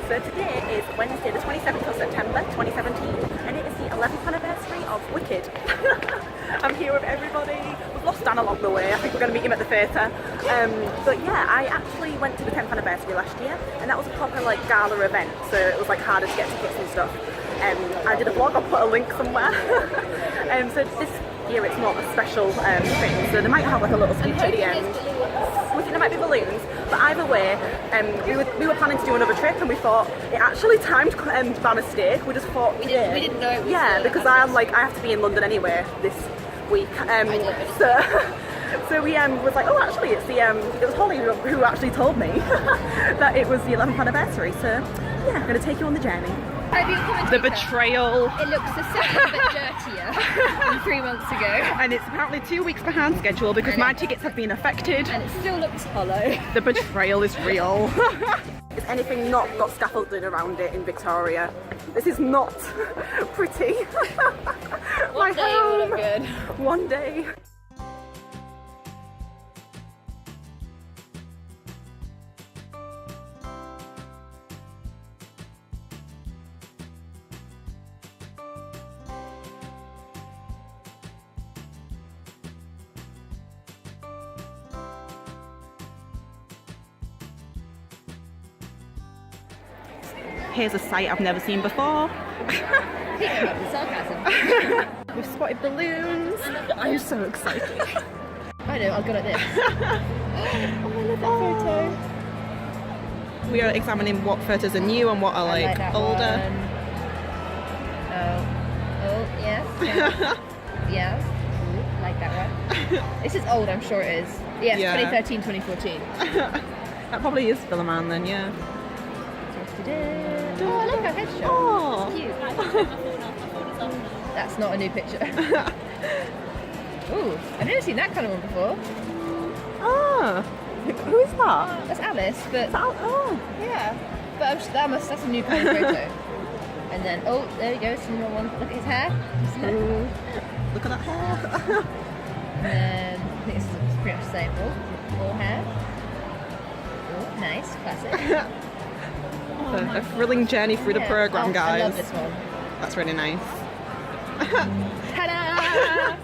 So today is Wednesday the 27th of September 2017 and it is the 11th anniversary of Wicked. I'm here with everybody. We've lost Dan along the way. I think we're going to meet him at the theatre. But yeah, I actually went to the 10th anniversary last year and that was a proper like gala event, so it was like harder to get tickets and stuff. I did a vlog, I'll put a link somewhere. So this year it's not a special thing, so they might have like a little speech at the end. We think there might be balloons, but either way, we were planning to do another trip and we thought it actually timed by mistake. We just thought we didn't know it was because I have to be in London anyway this week. So we was like, oh, actually it's the it was Holly who actually told me that it was the 11th anniversary. So yeah, I'm gonna take you on the journey. The betrayal. It looks the second bit dirtier than 3 months ago. And it's apparently 2 weeks behind schedule because my tickets have been affected. And it still looks hollow. The betrayal is real. Is anything not got scaffolding around it in Victoria? This is not pretty. One day it will look good. One day. Here's a sight I've never seen before. Picking up the sarcasm. We've spotted balloons. I'm so excited. I know, I'll go like this. Oh, I love that photo. We are examining what photos are new and what are like older. Oh, yes. Yes. Ooh, like that one. This is old, I'm sure it is. Yes, yeah. 2013, 2014. That probably is Philoman then, yeah. Oh, I like our headshot. Oh. It's cute. That's not a new picture. Ooh, I've never seen that kind of one before. Oh, who is that? That's Alice, but oh, yeah. But that's a new kind of photo. And then there we go, some more one. Look at his hair. Ooh, look at that hair. And then I think this is pretty much the same. All hair. Oh, nice, classic. A thrilling journey through the programme, guys. I love this one. That's really nice. Ta-da!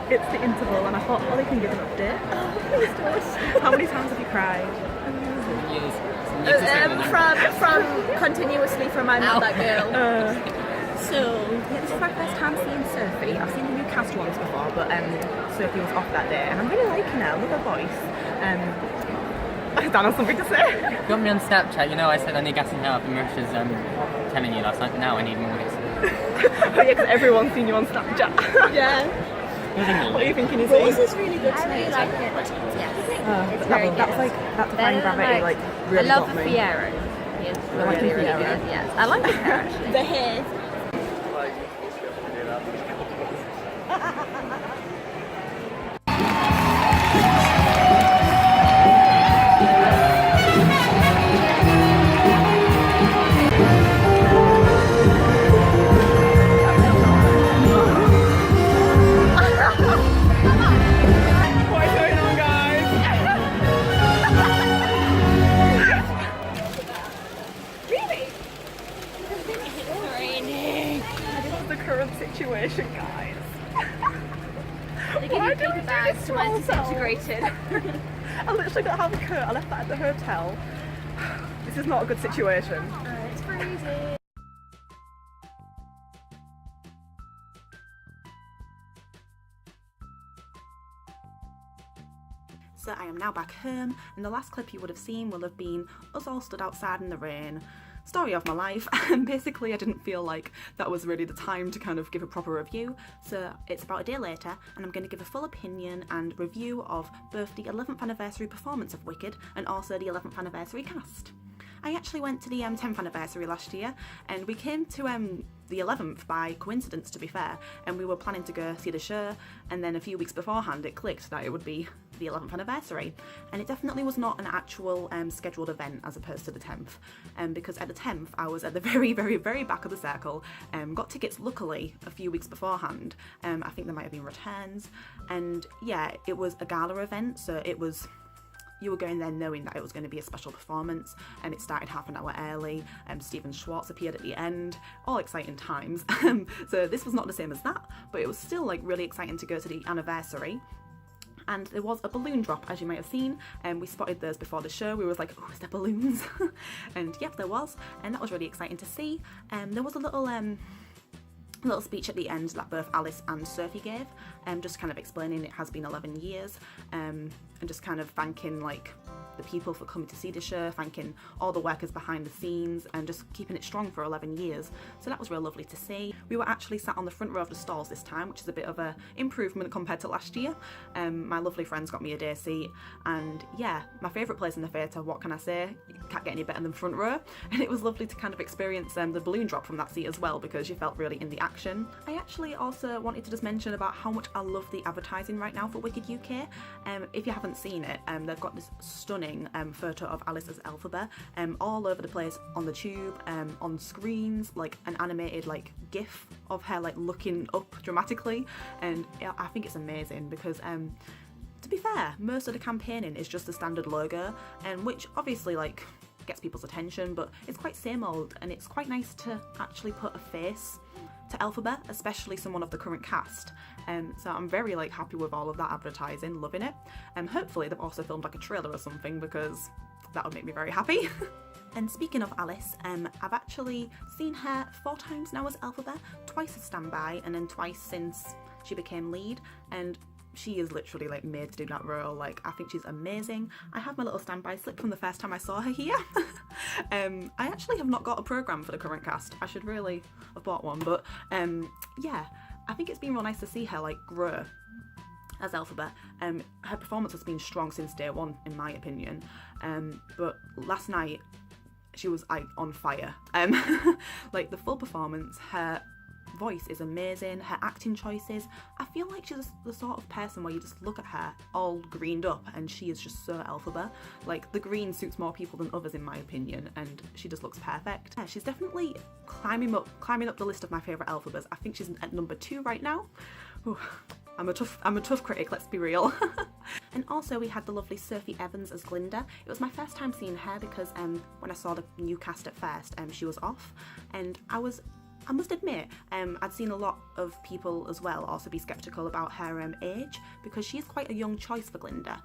It's the interval and I thought Holly can give an update. Oh, please do us. How many times have you cried? From continuously from I Met That Girl. So yeah, this is my first time seeing Sophie. I've seen the new cast once before, but Sophie was off that day and I'm really liking her. I love her voice. Dan has something to say. You got me on Snapchat, you know I said I need gas and help and Marisha's telling you last night, now I need more gas. Oh yeah, because everyone's seen you on Snapchat. Yeah. What are you thinking is This is really good I to really like it. Yes. It's very good. That defying gravity like really I love got the me. Fiero. He is really, really Fiero. good. Yes. I like his hair actually. The hair. Situation, guys. They give you paper bags to when it's integrated. I literally got half a coat. I left that at the hotel. This is not a good situation. It's freezing. So I am now back home, and the last clip you would have seen will have been us all stood outside in the rain. Story of my life, and basically I didn't feel like that was really the time to kind of give a proper review, so it's about a day later and I'm going to give a full opinion and review of both the 11th anniversary performance of Wicked and also the 11th anniversary cast. I actually went to the 10th anniversary last year and we came to the 11th by coincidence, to be fair, and we were planning to go see the show, and then a few weeks beforehand it clicked that it would be the 11th anniversary, and it definitely was not an actual scheduled event as opposed to the 10th, because at the 10th I was at the very back of the circle, got tickets luckily a few weeks beforehand. I think there might have been returns, and yeah, it was a gala event, so it was you were going there knowing that it was going to be a special performance, and it started half an hour early. Stephen Schwartz appeared at the end, all exciting times. So this was not the same as that, but it was still like really exciting to go to the anniversary. And there was a balloon drop, as you might have seen, and we spotted those before the show. We were like, oh, is there balloons? And yep, there was, and that was really exciting to see. There was a little speech at the end that both Alice and Sophie gave, just kind of explaining it has been 11 years, and just kind of thanking like the people for coming to see the show, thanking all the workers behind the scenes, and just keeping it strong for 11 years. So that was real lovely to see. We were actually sat on the front row of the stalls this time, which is a bit of a improvement compared to last year. My lovely friends got me a day seat, and yeah, my favourite place in the theatre, what can I say? You can't get any better than front row. And it was lovely to kind of experience the balloon drop from that seat as well, because you felt really in the action. I actually also wanted to just mention about how much I love the advertising right now for Wicked UK. If you haven't seen it, they've got this stunning photo of Alice as Elphaba all over the place, on the tube, on screens, like an animated like gif of her like looking up dramatically, and I think it's amazing because to be fair, most of the campaigning is just the standard logo, and which obviously like gets people's attention, but it's quite same old, and it's quite nice to actually put a face to Elphaba, especially someone of the current cast. So I'm very like happy with all of that advertising, loving it. Hopefully they've also filmed like a trailer or something, because that would make me very happy. And speaking of Alice, I've actually seen her 4 times now as Elphaba, twice as standby, and then twice since she became lead, and she is literally like made to do that role. Like, I think she's amazing. I have my little standby slip from the first time I saw her here. I actually have not got a programme for the current cast. I should really have bought one, but yeah, I think it's been real nice to see her like grow as Elphaba. Her performance has been strong since day one, in my opinion, but last night she was on fire. Like the full performance, her voice is amazing, her acting choices. I feel like she's the sort of person where you just look at her all greened up and she is just so Elphaba. Like, the green suits more people than others in my opinion, and she just looks perfect. Yeah, she's definitely climbing up the list of my favourite Elphabas. I think she's at number 2 right now. Ooh, I'm a tough critic, let's be real. And also we had the lovely Sophie Evans as Glinda. It was my first time seeing her because when I saw the new cast at first, she was off, and I must admit, I'd seen a lot of people as well also be sceptical about her age, because she is quite a young choice for Glinda.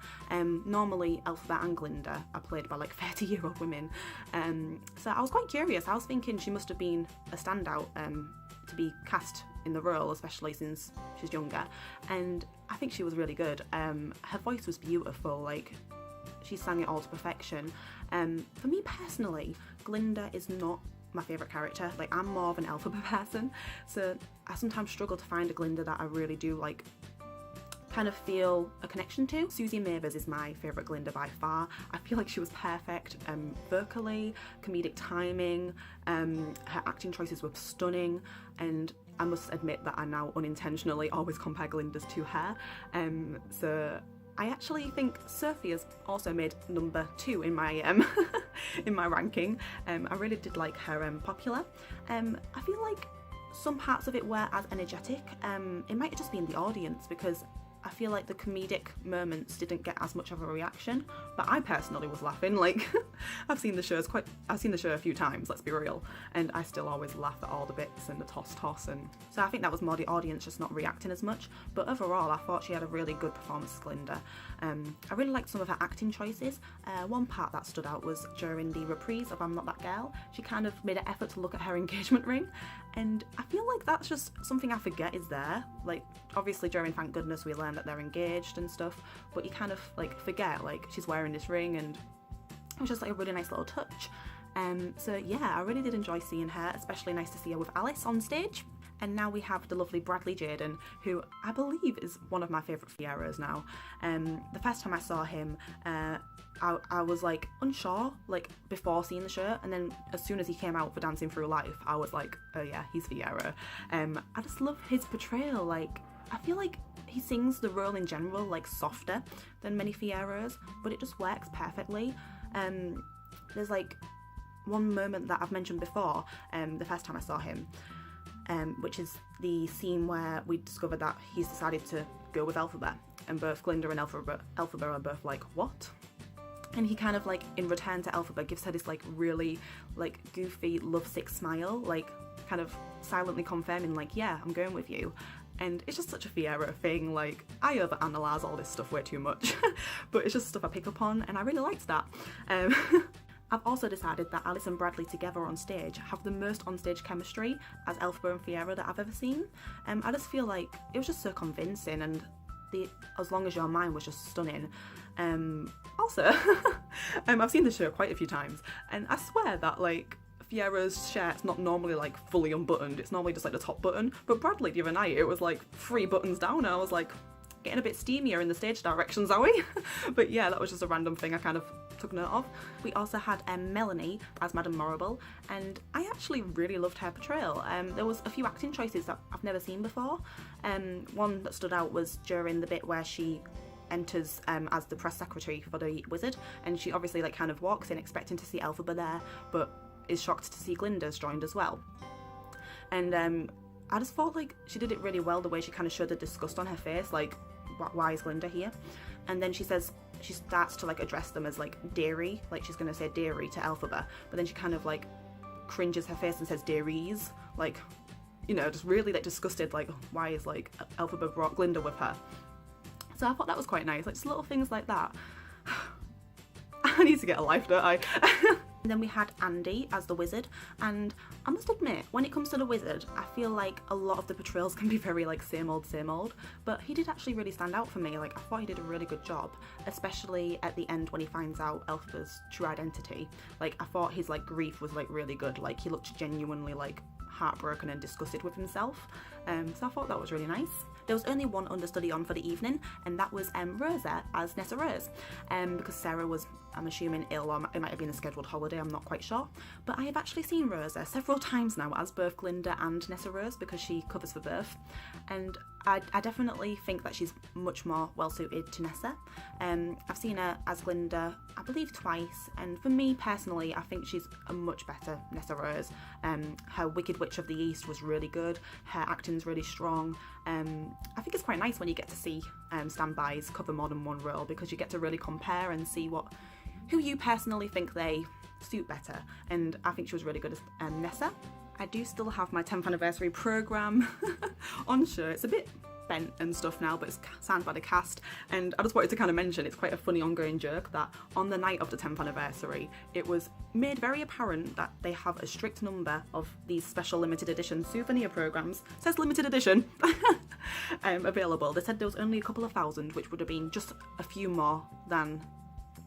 Normally Elphaba and Glinda are played by like 30-year-old women, so I was quite curious. I was thinking she must have been a standout to be cast in the role, especially since she's younger, and I think she was really good. Her voice was beautiful, like she sang it all to perfection. For me personally, Glinda is not my favourite character. Like, I'm more of an Elphaba person, so I sometimes struggle to find a Glinda that I really do like kind of feel a connection to. Susie Mavers is my favourite Glinda by far. I feel like she was perfect vocally, comedic timing, her acting choices were stunning, and I must admit that I now unintentionally always compare Glindas to her. So I actually think Sophie has also made number 2 in my in my ranking. I really did like her popular. I feel like some parts of it were as energetic. It might have just been the audience, because I feel like the comedic moments didn't get as much of a reaction, but I personally was laughing. Like, I've seen the show a few times, let's be real, and I still always laugh at all the bits and the toss, and so I think that was more the audience just not reacting as much. But overall, I thought she had a really good performance as Glinda. I really liked some of her acting choices. One part that stood out was during the reprise of I'm Not That Girl. She kind of made an effort to look at her engagement ring, and I feel like that's just something I forget is there. Like, obviously during Thank Goodness we learned that they're engaged and stuff, but you kind of like forget, like, she's wearing this ring, and it was just like a really nice little touch. So yeah, I really did enjoy seeing her, especially nice to see her with Alice on stage. And now we have the lovely Bradley Jaden, who I believe is one of my favourite Fieros now. The first time I saw him, I was like unsure, like before seeing the show, and then as soon as he came out for Dancing Through Life, I was like, oh yeah, he's Fiero. I just love his portrayal. Like, I feel like he sings the role in general like softer than many Fieros, but it just works perfectly. There's like one moment that I've mentioned before, the first time I saw him, which is the scene where we discovered that he's decided to go with Elphaba, and both Glinda and Elphaba are both like, what? And he kind of like, in return to Elphaba, gives her this like really like goofy lovesick smile, like kind of silently confirming like, yeah, I'm going with you. And it's just such a Fiero thing. Like, I overanalyze all this stuff way too much, but it's just stuff I pick up on, and I really liked that. I've also decided that Alice and Bradley together on stage have the most on-stage chemistry as Elphaba and Fiero that I've ever seen. I just feel like it was just so convincing, and the As Long As You're Mine was just stunning. Also, I've seen the show quite a few times, and I swear that like Fiero's shirt's not normally like fully unbuttoned, it's normally just like the top button, but Bradley the other night it was like 3 buttons down, and I was like, getting a bit steamier in the stage directions, are we? But yeah, that was just a random thing I kind of took note of. We also had Melanie as Madame Morrible, and I actually really loved her portrayal. There was a few acting choices that I've never seen before. One that stood out was during the bit where she enters as the press secretary for the wizard, and she obviously like kind of walks in expecting to see Elphaba there, but is shocked to see Glinda's joined as well. And I just thought like she did it really well, the way she kind of showed the disgust on her face, like, why is Glinda here? And then she starts to like address them as like dearie, like she's gonna say dearie to Elphaba, but then she kind of like cringes her face and says dearies, like, you know, just really like disgusted, like, why is like Elphaba brought Glinda with her? So I thought that was quite nice, like just little things like that. I need to get a life, don't I? And then we had Andy as the wizard, and I must admit, when it comes to the wizard, I feel like a lot of the portrayals can be very like same old, but he did actually really stand out for me. Like, I thought he did a really good job, especially at the end when he finds out Elphaba's true identity. Like, I thought his like grief was like really good, like he looked genuinely like heartbroken and disgusted with himself, so I thought that was really nice. There was only one understudy on for the evening, and that was Rosa as Nessarose, because Sarah was, I'm assuming, ill, or it might have been a scheduled holiday, I'm not quite sure. But I have actually seen Rosa several times now as both Glinda and Nessarose, because she covers for both, and I definitely think that she's much more well suited to Nessa. I've seen her as Glinda, I believe, twice, and for me personally, I think she's a much better Nessarose. Her Wicked Witch of the East was really good, her acting's really strong. I think it's quite nice when you get to see standbys cover more than one role, because you get to really compare and see who you personally think they suit better, and I think she was really good as Nessa. I do still have my 10th anniversary programme on show. It's a bit bent and stuff now, but it's signed by the cast, and I just wanted to kind of mention, it's quite a funny ongoing joke that on the night of the 10th anniversary it was made very apparent that they have a strict number of these special limited edition souvenir programmes, says limited edition, available. They said there was only a couple of thousand, which would have been just a few more than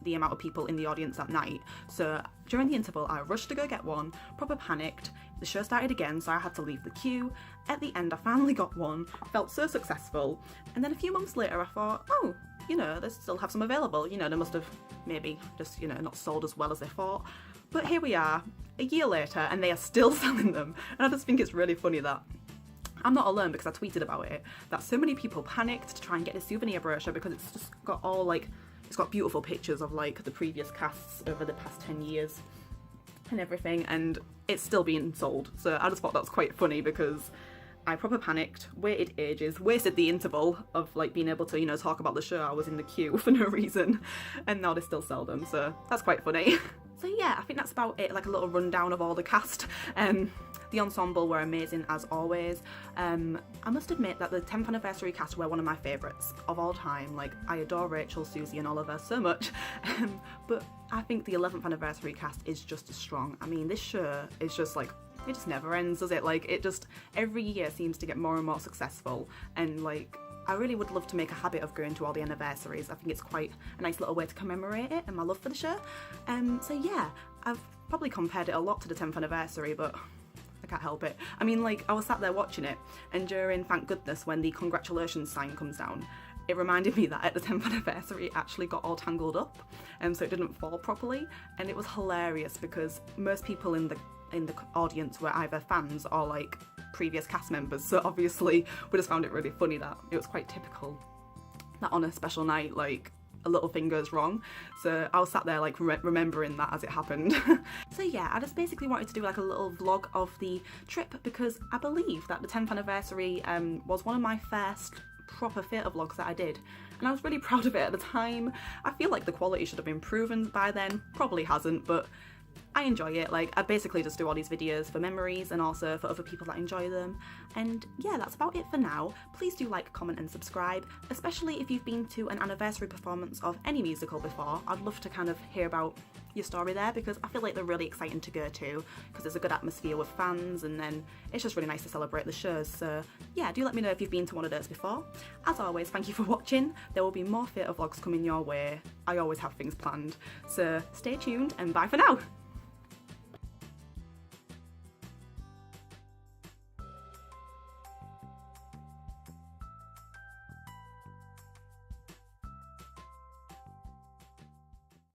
the amount of people in the audience that night. So during the interval I rushed to go get one, proper panicked. The show started again, so I had to leave the queue. At the end I finally got one, felt so successful, and then a few months later I thought, oh, you know, they still have some available, you know, they must have maybe just, you know, not sold as well as they thought. But here we are, a year later, and they are still selling them, and I just think it's really funny that I'm not alone, because I tweeted about it, that so many people panicked to try and get a souvenir brochure, because it's just got all like, it's got beautiful pictures of like the previous casts over the past 10 years and everything, and it's still being sold. So I just thought that's quite funny, because I proper panicked, waited ages, wasted the interval of like being able to, you know, talk about the show. I was in the queue for no reason, and now they still sell them, so that's quite funny. So yeah, I think that's about it, like a little rundown of all the cast. The ensemble were amazing as always. I must admit that the 10th anniversary cast were one of my favourites of all time. Like, I adore Rachel, Susie and Oliver so much, but I think the 11th anniversary cast is just as strong. I mean, this show is just like, it just never ends, does it? Like, it just every year seems to get more and more successful, and like, I really would love to make a habit of going to all the anniversaries. I think it's quite a nice little way to commemorate it and my love for the show. So yeah, I've probably compared it a lot to the 10th anniversary, but I can't help it. I mean, like, I was sat there watching it, and during Thank Goodness, when the congratulations sign comes down, it reminded me that at the 10th anniversary it actually got all tangled up, so it didn't fall properly, and it was hilarious because most people in the audience were either fans or like previous cast members, so obviously we just found it really funny that it was quite typical that on a special night, like, a little thing goes wrong. So I was sat there like remembering that as it happened. So yeah, I just basically wanted to do like a little vlog of the trip, because I believe that the 10th anniversary was one of my first proper theatre vlogs that I did, and I was really proud of it at the time. I feel like the quality should have been proven by then, probably hasn't, but I enjoy it. Like, I basically just do all these videos for memories and also for other people that enjoy them. And yeah, that's about it for now. Please do like, comment and subscribe, especially if you've been to an anniversary performance of any musical before. I'd love to kind of hear about your story there, because I feel like they're really exciting to go to, because there's a good atmosphere with fans, and then it's just really nice to celebrate the shows. So yeah, do let me know if you've been to one of those before. As always, thank you for watching. There will be more theatre vlogs coming your way. I always have things planned. So stay tuned and bye for now.